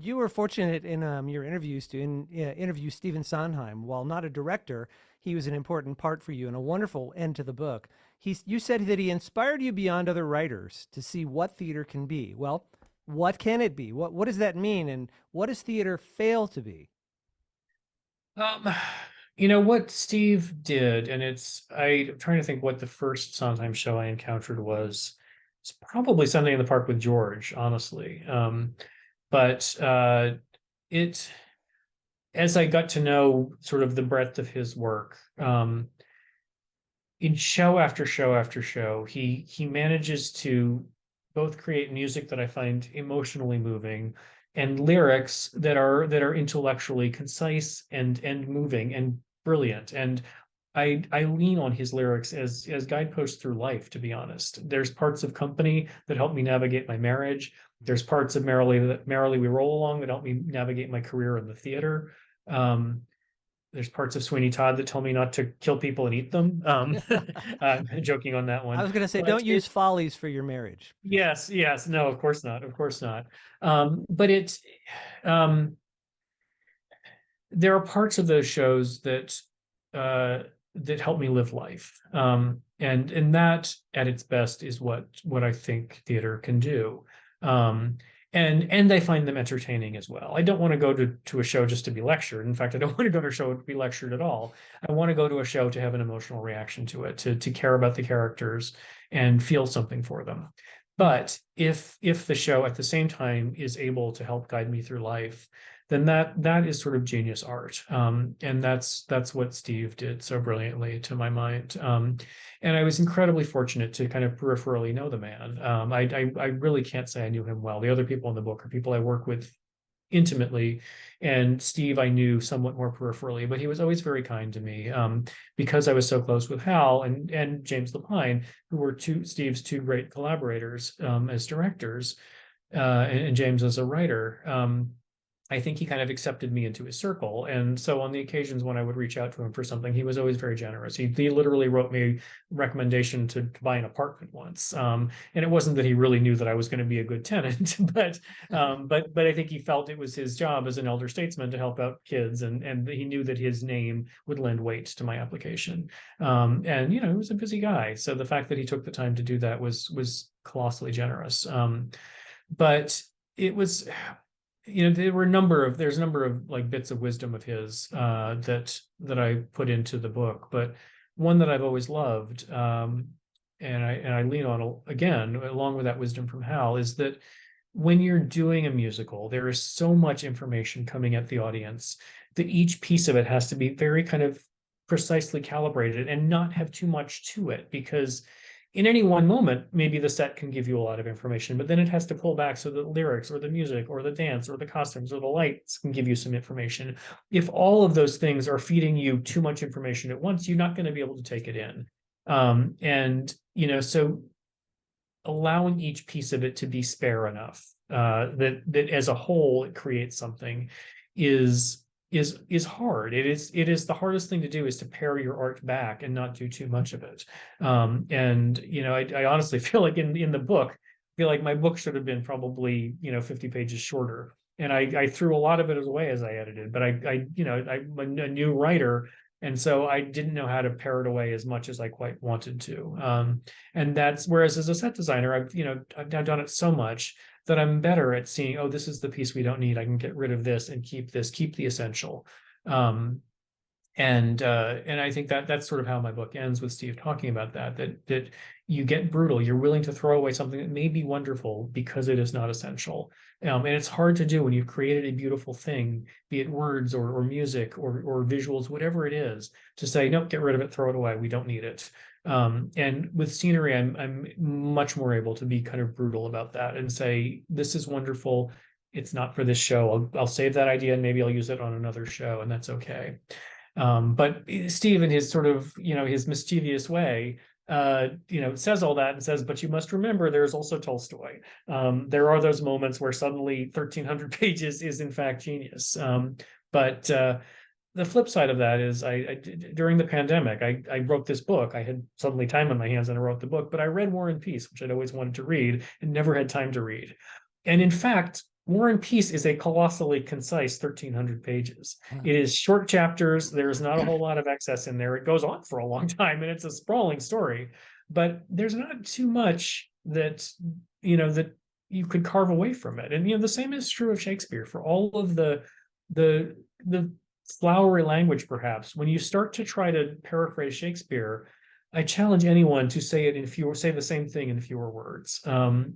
You were fortunate in your interviews to interview Stephen Sondheim. While not a director, he was an important part for you and a wonderful end to the book. You said that he inspired you beyond other writers to see what theater can be. Well, what can it be? What does that mean? And what does theater fail to be? Um, what Steve did, and I'm trying to think what the first Sondheim show I encountered was. It's probably Sunday in the Park with George, honestly. But it as I got to know sort of the breadth of his work, in show after show after show, he manages to both create music that I find emotionally moving and lyrics that are intellectually concise and moving and brilliant. And I lean on his lyrics as guideposts through life, to be honest. There's parts of Company that help me navigate my marriage. There's parts of Merrily We Roll Along that help me navigate my career in the theater. Um, there's parts of Sweeney Todd that tell me not to kill people and eat them. I'm joking on that I one, was going to say, but don't use follies for your marriage. yes, no, of course not, of course not. But um, there are parts of those shows uh, that help me live life, and that at its best is what I think theater can do. Um, and I find them entertaining as well. I don't want to go to a show just to be lectured. In fact, I don't want to go to a show to be lectured at all. I want to go to a show to have an emotional reaction to it, to care about the characters and feel something for them. But if the show at the same time is able to help guide me through life, then that is sort of genius art. And that's what Steve did so brilliantly, to my mind. And I was incredibly fortunate to kind of peripherally know the man. I really can't say I knew him well. The other people in the book are people I work with intimately, and Steve I knew somewhat more peripherally, but he was always very kind to me, because I was so close with Hal and James Lapine, who were Steve's two great collaborators, as directors, and James as a writer. I think he kind of accepted me into his circle. And so on the occasions when I would reach out to him for something, he was always very generous. He literally wrote me a recommendation to buy an apartment once. And it wasn't that he really knew that I was going to be a good tenant, but I think he felt it was his job as an elder statesman to help out kids. And he knew that his name would lend weight to my application. And, he was a busy guy. So the fact that he took the time to do that was colossally generous. But it was there's a number of like bits of wisdom of his, that I put into the book, but one that I've always loved, and I lean on again along with that wisdom from Hal, is that when you're doing a musical, there is so much information coming at the audience that each piece of it has to be very kind of precisely calibrated and not have too much to it, because in any one moment, maybe the set can give you a lot of information, but then it has to pull back so that lyrics or the music or the dance or the costumes or the lights can give you some information. If all of those things are feeding you too much information at once, you're not going to be able to take it in. So allowing each piece of it to be spare enough, that as a whole it creates something is hard. It is the hardest thing to do, is to pare your art back and not do too much of it. And I honestly feel like in the book, I feel like my book should have been probably 50 pages shorter. And I threw a lot of it away as I edited, but I'm a new writer, and so I didn't know how to pare it away as much as I quite wanted to. And that's whereas as a set designer, I've now done it so much that I'm better at seeing, oh, this is the piece we don't need. I can get rid of this and keep this, keep the essential. Um, and I think that's sort of how my book ends, with Steve talking about that you get brutal. You're willing to throw away something that may be wonderful because it is not essential. And it's hard to do when you've created a beautiful thing, be it words or music or visuals, whatever it is, to say, no, get rid of it, throw it away. We don't need it. And with scenery, I'm much more able to be kind of brutal about that and say, this is wonderful. It's not for this show. I'll save that idea and maybe I'll use it on another show, and that's okay. But Steve, in his sort of, his mischievous way, says all that and says, but you must remember there's also Tolstoy. There are those moments where suddenly 1,300 pages is in fact genius. But the flip side of that is during the pandemic, I wrote this book. I had suddenly time on my hands and I wrote the book, but I read War and Peace, which I'd always wanted to read and never had time to read. And in fact, War and Peace is a colossally concise 1,300 pages. It is short chapters. There's not a whole lot of excess in there. It goes on for a long time and it's a sprawling story, but there's not too much that, that you could carve away from it. And, the same is true of Shakespeare for all of the flowery language, perhaps. When you start to try to paraphrase Shakespeare, I challenge anyone to say the same thing in fewer words.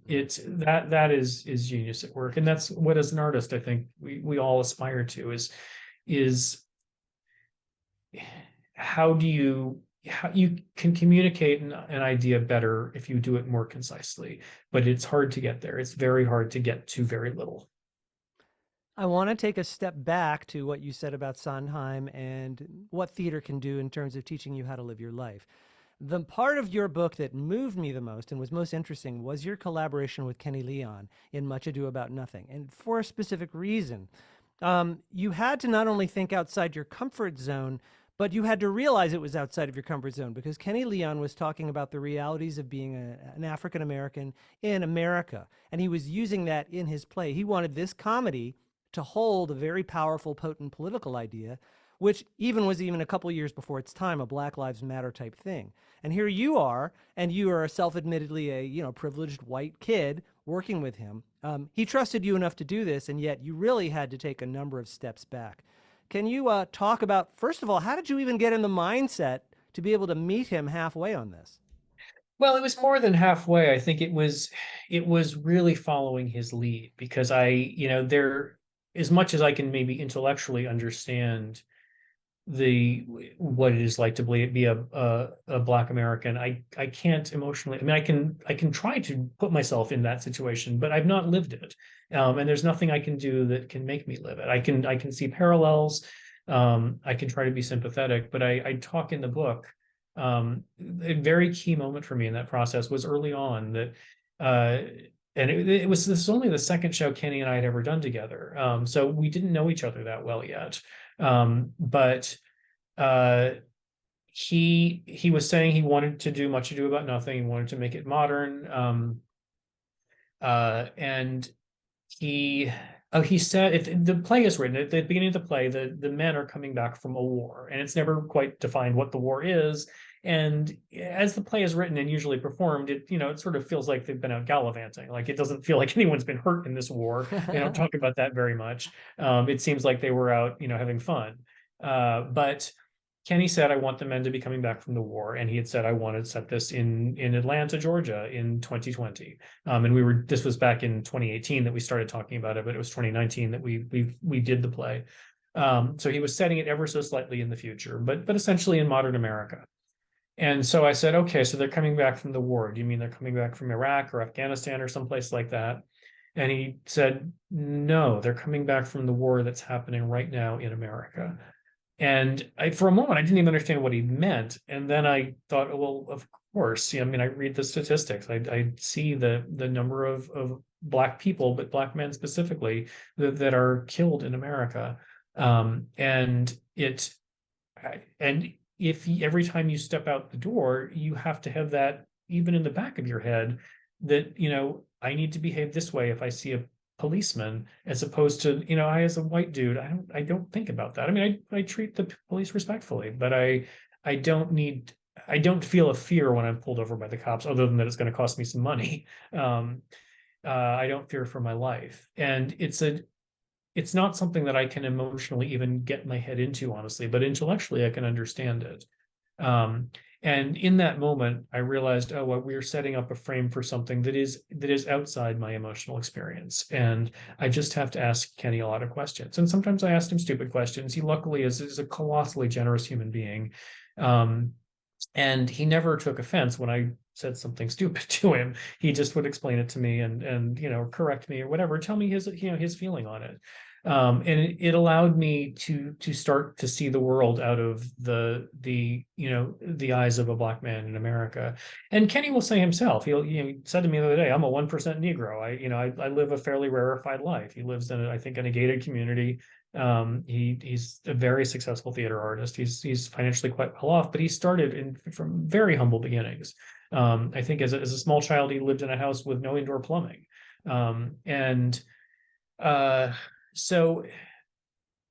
It's that is genius at work, and that's what, as an artist, I think we all aspire to is how you can communicate an idea better if you do it more concisely, but it's hard to get there. It's very hard to get to very little. I want to take a step back to what you said about Sondheim and what theater can do in terms of teaching you how to live your life. The part of your book that moved me the most and was most interesting was your collaboration with Kenny Leon in Much Ado About Nothing, and for a specific reason. You had to not only think outside your comfort zone, but you had to realize it was outside of your comfort zone because Kenny Leon was talking about the realities of being an African American in America. And he was using that in his play. He wanted this comedy to hold a very powerful, potent political idea, which was even a couple years before its time, a Black Lives Matter type thing. And here you are, and you are self-admittedly a privileged white kid working with him. He trusted you enough to do this, and yet you really had to take a number of steps back. Can you talk about, first of all, how did you even get in the mindset to be able to meet him halfway on this? Well, it was more than halfway. I think it was really following his lead because there, as much as I can maybe intellectually understand the what it is like to be a Black American. I can't emotionally. I mean, I can try to put myself in that situation, but I've not lived it, and there's nothing I can do that can make me live it. I can see parallels. I can try to be sympathetic, but I talk in the book. A very key moment for me in that process was early on that. And it was this was only the second show Kenny and I had ever done together. So we didn't know each other that well yet. But uh, he was saying he wanted to do Much Ado About Nothing. He wanted to make it modern. And he said if the play is written at the beginning of the play, the men are coming back from a war, and it's never quite defined what the war is. And as the play is written and usually performed, it sort of feels like they've been out gallivanting. Like it doesn't feel like anyone's been hurt in this war. They don't talk about that very much. It seems like they were out, having fun. But Kenny said, I want the men to be coming back from the war. And he had said, I wanted to set this in Atlanta, Georgia in 2020. And this was back in 2018 that we started talking about it, but it was 2019 that we did the play. So he was setting it ever so slightly in the future, but essentially in modern America. And so I said, okay, so they're coming back from the war. Do you mean they're coming back from Iraq or Afghanistan or someplace like that? And he said, no, they're coming back from the war that's happening right now in America. And for a moment, I didn't even understand what he meant. And then I thought, oh, well, of course. I mean, I read the statistics. I see the number of Black people, but Black men specifically, that are killed in America. And if every time you step out the door, you have to have that even in the back of your head that, I need to behave this way if I see a policeman, as opposed to, I as a white dude, I don't think about that. I mean, I treat the police respectfully, but I don't feel a fear when I'm pulled over by the cops, other than that it's going to cost me some money. I don't fear for my life. And it's not something that I can emotionally even get my head into, honestly, but intellectually I can understand it. Um, and in that moment, I realized, oh, well, we're setting up a frame for something that is outside my emotional experience, and I just have to ask Kenny a lot of questions. And sometimes I asked him stupid questions. He luckily is a colossally generous human being, um, and he never took offense when I said something stupid to him. He just would explain it to me and correct me or whatever, tell me his feeling on it. And it allowed me to start to see the world out of the eyes of a Black man in America. And Kenny will say himself, he said to me the other day, I'm a 1% Negro. I live a fairly rarefied life. He lives I think, in a gated community. He's a very successful theater artist. He's financially quite well off, but he started from very humble beginnings. I think as a small child, he lived in a house with no indoor plumbing. And Uh, so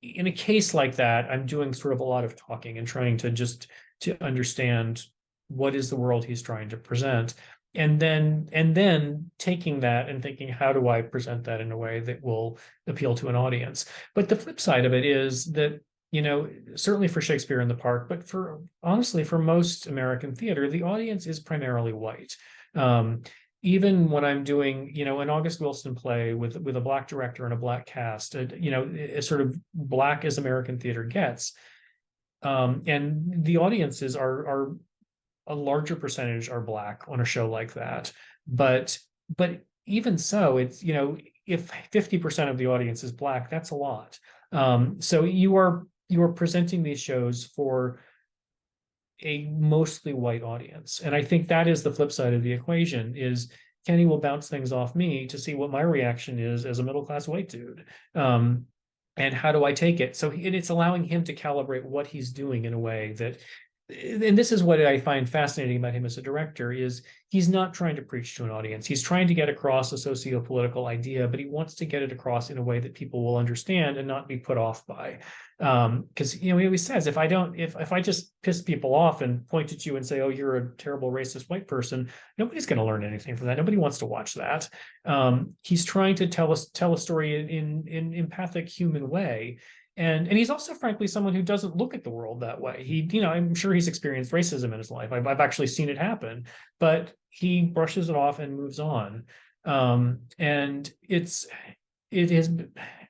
in a case like that, I'm doing sort of a lot of talking and trying to just to understand what is the world he's trying to present. And then taking that and thinking, how do I present that in a way that will appeal to an audience? But the flip side of it is that, certainly for Shakespeare in the Park, but for honestly, for most American theater, the audience is primarily white. Um, Even when I'm doing, an August Wilson play with a black director and a black cast, as sort of black as American theater gets, and the audiences are a larger percentage are black on a show like that. But even so, it's if 50% of the audience is black, that's a lot. So you are presenting these shows for a mostly white audience. And I think that is the flip side of the equation is Kenny will bounce things off me to see what my reaction is as a middle class white dude. Um, and how do I take it? So it's allowing him to calibrate what he's doing in a way that, and this is what I find fascinating about him as a director is he's not trying to preach to an audience. He's trying to get across a socio-political idea, but he wants to get it across in a way that people will understand and not be put off by. Because he always says, if I just piss people off and point at you and say, oh, you're a terrible racist white person, nobody's going to learn anything from that. Nobody wants to watch that. He's trying to tell a story in empathic human way. And he's also, frankly, someone who doesn't look at the world that way. I'm sure he's experienced racism in his life. I've actually seen it happen, but he brushes it off and moves on. And it has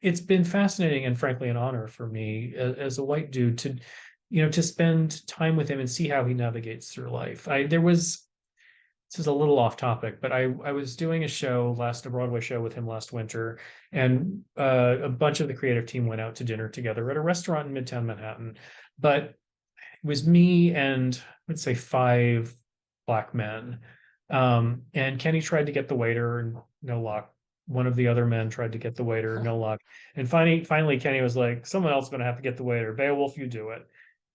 it's been fascinating and frankly an honor for me as a white dude to spend time with him and see how he navigates through life. This is a little off topic, but I was doing a Broadway show with him last winter, and a bunch of the creative team went out to dinner together at a restaurant in Midtown Manhattan. But it was me and let's say five black men. And Kenny tried to get the waiter, and no luck. One of the other men tried to get the waiter, no luck. And finally, Kenny was like, "Someone else is going to have to get the waiter. Beowulf, you do it."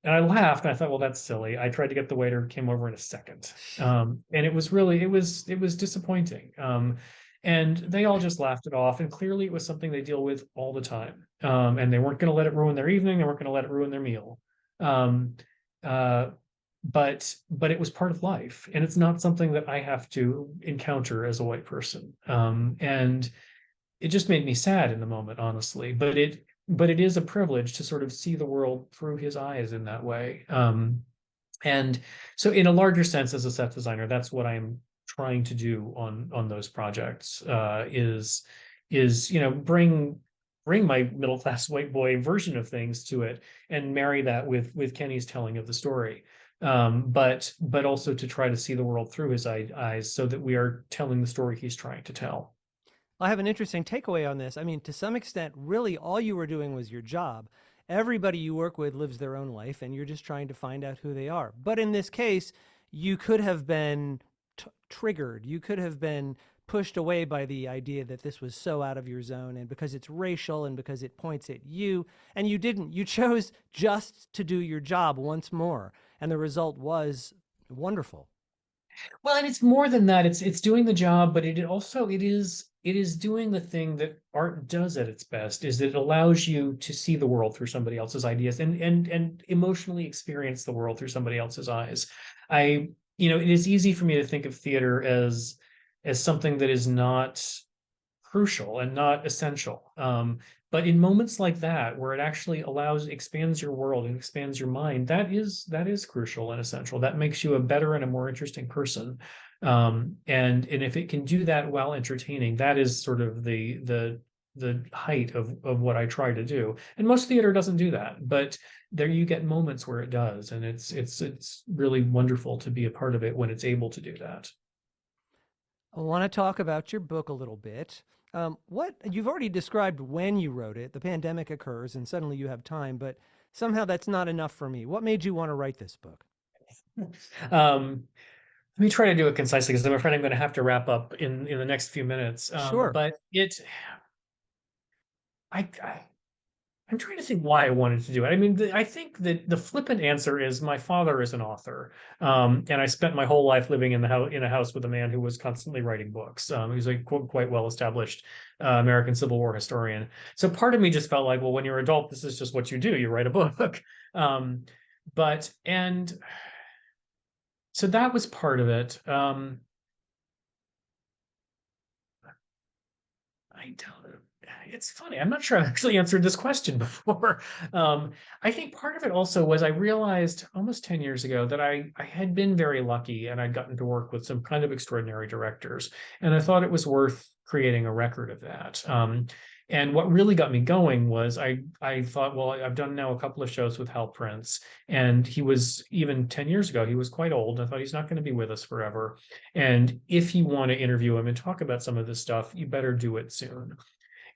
And I laughed, and I thought, well, that's silly. I tried to get the waiter, came over in a second. And it was disappointing. And they all just laughed it off. And clearly it was something they deal with all the time. And they weren't going to let it ruin their evening. They weren't going to let it ruin their meal. Um, uh, but it was part of life. And it's not something that I have to encounter as a white person. And it just made me sad in the moment, honestly. But it is a privilege to sort of see the world through his eyes in that way. And so, in a larger sense, as a set designer, that's what I'm trying to do on those projects. Is bring my middle class white boy version of things to it and marry that with Kenny's telling of the story. But also to try to see the world through his eyes so that we are telling the story he's trying to tell. I have an interesting takeaway on this. I mean, to some extent, really all you were doing was your job. Everybody you work with lives their own life, and you're just trying to find out who they are. But in this case, you could have been triggered. You could have been pushed away by the idea that this was so out of your zone, and because it's racial and because it points at you. And you didn't. You chose just to do your job once more. And the result was wonderful. Well, and it's more than that. It's doing the job, but it is doing the thing that art does at its best, is that it allows you to see the world through somebody else's ideas and emotionally experience the world through somebody else's eyes. It is easy for me to think of theater as something that is not crucial and not essential. But in moments like that, where it actually expands your world and expands your mind, that is crucial and essential. That makes you a better and a more interesting person. And if it can do that while entertaining, that is sort of the height of what I try to do. And most theater doesn't do that, but there you get moments where it does, and it's really wonderful to be a part of it when it's able to do that. I want to talk about your book a little bit. What you've already described when you wrote it, the pandemic occurs and suddenly you have time, but somehow that's not enough for me. What made you want to write this book? Um, Let me try to do it concisely because I'm afraid I'm going to have to wrap up in the next few minutes. Sure. But I I'm trying to think why I wanted to do it. I mean, I think that the flippant answer is my father is an author, and I spent my whole life living in a house with a man who was constantly writing books. He's a quite well established American Civil War historian. So part of me just felt like, well, when you're an adult, this is just what you do. You write a book. Um, but and so that was part of it. I don't. It's funny. I'm not sure I've actually answered this question before. Um, I think part of it also was I realized almost 10 years ago that I had been very lucky and I'd gotten to work with some kind of extraordinary directors. And I thought it was worth creating a record of that. And what really got me going was I thought, well, I've done now a couple of shows with Hal Prince, and he was even 10 years ago, he was quite old. I thought he's not going to be with us forever. And if you want to interview him and talk about some of this stuff, you better do it soon.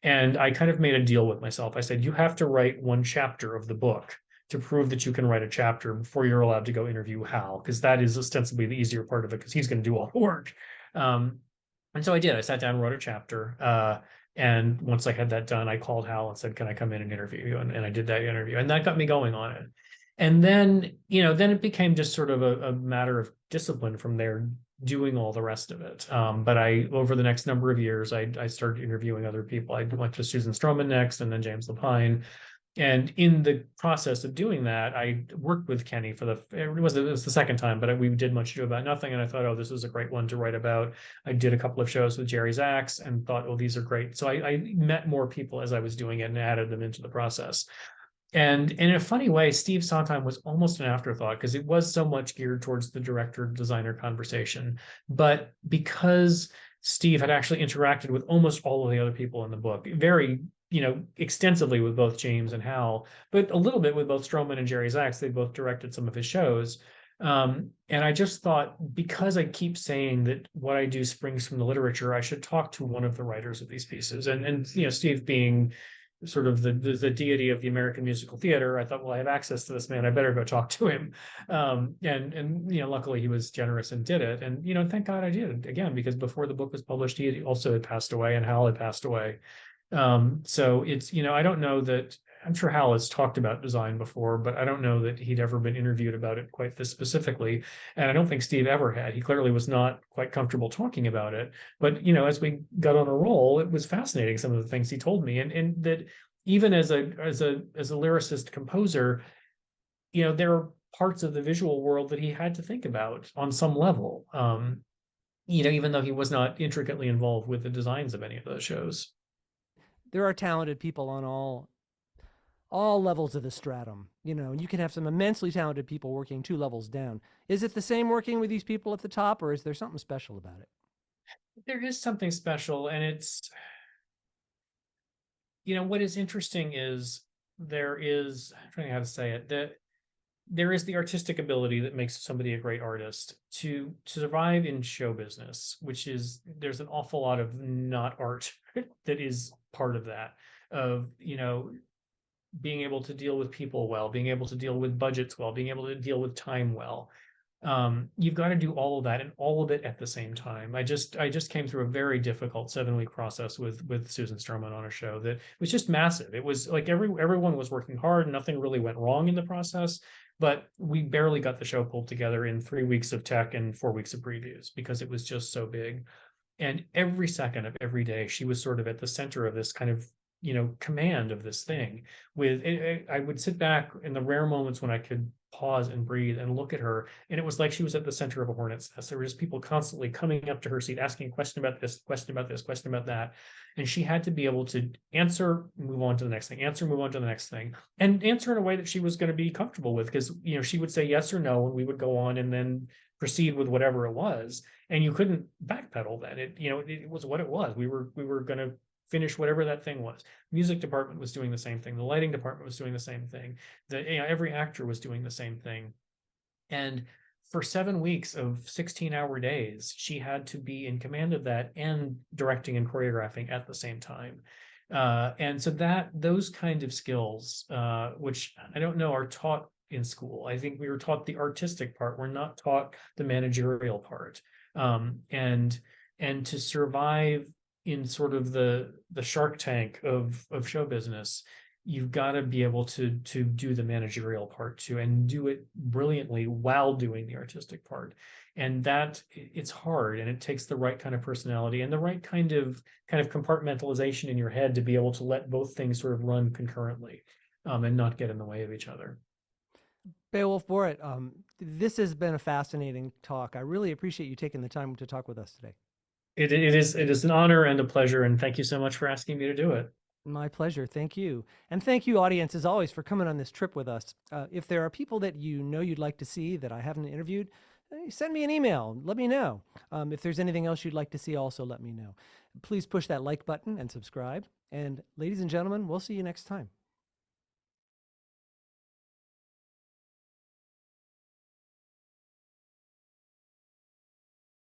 And I kind of made a deal with myself. I said, you have to write one chapter of the book to prove that you can write a chapter before you're allowed to go interview Hal, because that is ostensibly the easier part of it, because he's going to do all the work. Um, and so I did. I sat down and wrote a chapter. And once I had that done, I called Hal and said, can I come in and interview you? And I did that interview. And that got me going on it. And then, then it became just sort of a matter of discipline from there, doing all the rest of it. But over the next number of years, I started interviewing other people. I went to Susan Stroman next, and then James Lapine. And in the process of doing that, I worked with Kenny it was the second time, but we did Much Ado About Nothing. And I thought, oh, this is a great one to write about. I did a couple of shows with Jerry Zaks and thought, oh, these are great. So I met more people as I was doing it and added them into the process. And in a funny way, Steve Sondheim was almost an afterthought because it was so much geared towards the director designer conversation. But because Steve had actually interacted with almost all of the other people in the book, very, extensively with both James and Hal, but a little bit with both Stroman and Jerry Zaks. They both directed some of his shows. And I just thought, because I keep saying that what I do springs from the literature, I should talk to one of the writers of these pieces. And Steve being sort of the deity of the American musical theater, I thought, well, I have access to this man. I better go talk to him. And luckily he was generous and did it. And thank God I did, again, because before the book was published, he also had passed away, and Hal had passed away. So it's, I don't know that. I'm sure Hal has talked about design before, but I don't know that he'd ever been interviewed about it quite this specifically. And I don't think Steve ever had. He clearly was not quite comfortable talking about it. But as we got on a roll, it was fascinating, some of the things he told me, and that even as a lyricist composer, there are parts of the visual world that he had to think about on some level. Even though he was not intricately involved with the designs of any of those shows. There are talented people on all levels of the stratum, and you can have some immensely talented people working two levels down. Is it the same working with these people at the top, or is there something special about it? There is something special, and it's, what is interesting is I'm trying how to say it, that there is the artistic ability that makes somebody a great artist. To survive in show business, which is, there's an awful lot of not art that is part of that, of being able to deal with people well, being able to deal with budgets well, being able to deal with time well. You've got to do all of that and all of it at the same time. I just came through a very difficult 7 week process with Susan Stroman on a show that was just massive. It was like everyone was working hard. Nothing really went wrong in the process, but we barely got the show pulled together in 3 weeks of tech and 4 weeks of previews because it was just so big. And every second of every day, she was sort of at the center of this kind of command of this thing. I would sit back in the rare moments when I could pause and breathe and look at her, and it was like she was at the center of a hornet's nest. There were just people constantly coming up to her seat, asking a question about this, question about this, question about that, and she had to be able to answer, move on to the next thing, answer, move on to the next thing, and answer in a way that she was going to be comfortable with, because she would say yes or no, and we would go on and then proceed with whatever it was, and you couldn't backpedal then. It was what it was. We were going to finish whatever that thing was. Music department was doing the same thing. The lighting department was doing the same thing. Every actor was doing the same thing. And for 7 weeks of 16-hour days, she had to be in command of that and directing and choreographing at the same time. And so those kind of skills, which I don't know are taught in school. I think we were taught the artistic part. We're not taught the managerial part. And to survive in sort of the Shark Tank of show business, you've got to be able to do the managerial part too, and do it brilliantly while doing the artistic part. And that it's hard, and it takes the right kind of personality and the right kind of compartmentalization in your head to be able to let both things sort of run concurrently, and not get in the way of each other. Beowulf Boritt, this has been a fascinating talk. I really appreciate you taking the time to talk with us today. It is an honor and a pleasure, and thank you so much for asking me to do it. My pleasure. Thank you. And thank you, audience, as always, for coming on this trip with us. If there are people that you know you'd like to see that I haven't interviewed, send me an email. Let me know. If there's anything else you'd like to see, also let me know. Please push that like button and subscribe. And ladies and gentlemen, we'll see you next time.